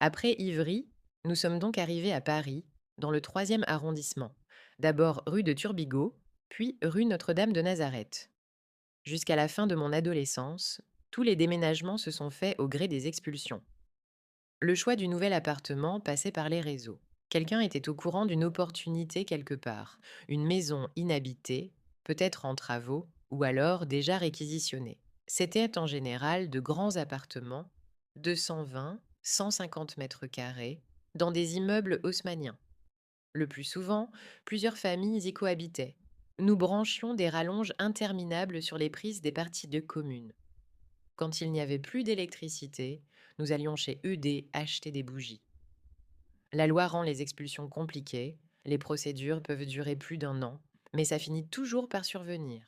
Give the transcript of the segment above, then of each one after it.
Après Ivry, nous sommes donc arrivés à Paris, dans le troisième arrondissement. D'abord rue de Turbigo, puis rue Notre-Dame de Nazareth. Jusqu'à la fin de mon adolescence, tous les déménagements se sont faits au gré des expulsions. Le choix du nouvel appartement passait par les réseaux. Quelqu'un était au courant d'une opportunité quelque part, une maison inhabitée, peut-être en travaux, ou alors déjà réquisitionnée. C'était en général de grands appartements, 220, 150 mètres carrés, dans des immeubles haussmanniens. Le plus souvent, plusieurs familles y cohabitaient. Nous branchions des rallonges interminables sur les prises des parties de communes. Quand il n'y avait plus d'électricité, nous allions chez ED acheter des bougies. La loi rend les expulsions compliquées, les procédures peuvent durer plus d'un an, mais ça finit toujours par survenir.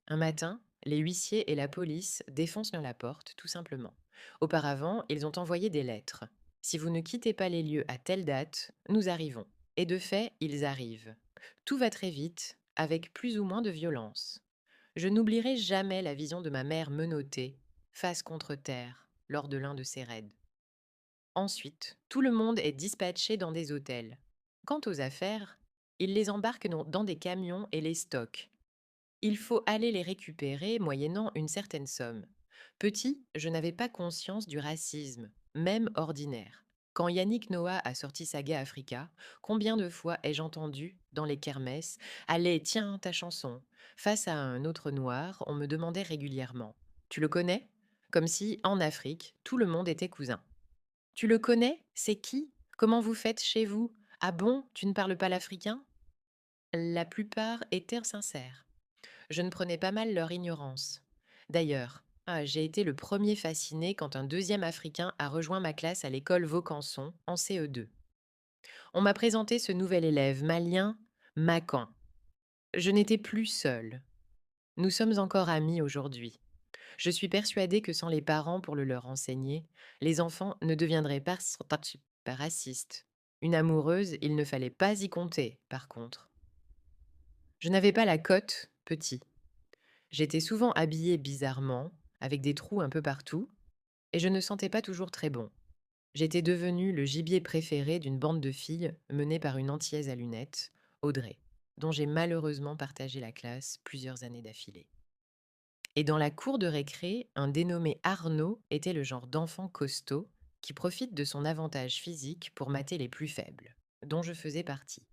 Un matin, les huissiers et la police défoncent la porte, tout simplement. Auparavant, ils ont envoyé des lettres. Si vous ne quittez pas les lieux à telle date, nous arrivons. Et de fait, ils arrivent. Tout va très vite, avec plus ou moins de violence. Je n'oublierai jamais la vision de ma mère menottée, face contre terre, lors de l'un de ces raids. Ensuite, tout le monde est dispatché dans des hôtels. Quant aux affaires, ils les embarquent dans des camions et les stockent. Il faut aller les récupérer moyennant une certaine somme. Petit, je n'avais pas conscience du racisme, même ordinaire. Quand Yannick Noah a sorti Saga Africa, combien de fois ai-je entendu, dans les kermesses, allez, tiens, ta chanson. Face à un autre noir, on me demandait régulièrement: Tu le connais? Comme si, en Afrique, tout le monde était cousin. Tu le connais? C'est qui? Comment vous faites chez vous? Ah bon, tu ne parles pas l'africain? La plupart étaient sincères. Je ne prenais pas mal leur ignorance. D'ailleurs, j'ai été le premier fasciné quand un deuxième Africain a rejoint ma classe à l'école Vaucanson, en CE2. On m'a présenté ce nouvel élève malien, Macan. Je n'étais plus seule. Nous sommes encore amis aujourd'hui. Je suis persuadée que sans les parents pour le leur enseigner, les enfants ne deviendraient pas racistes. Une amoureuse, il ne fallait pas y compter, par contre. Je n'avais pas la cote, petit. J'étais souvent habillée bizarrement, avec des trous un peu partout, et je ne sentais pas toujours très bon. J'étais devenue le gibier préféré d'une bande de filles menée par une antillaise à lunettes, Audrey, dont j'ai malheureusement partagé la classe plusieurs années d'affilée. Et dans la cour de récré, un dénommé Arnaud était le genre d'enfant costaud qui profite de son avantage physique pour mater les plus faibles, dont je faisais partie.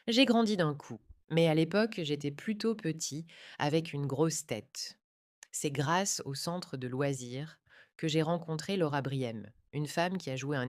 J'ai grandi d'un coup, mais à l'époque, j'étais plutôt petit, avec une grosse tête. C'est grâce au centre de loisirs que j'ai rencontré Laura Briem, une femme qui a joué un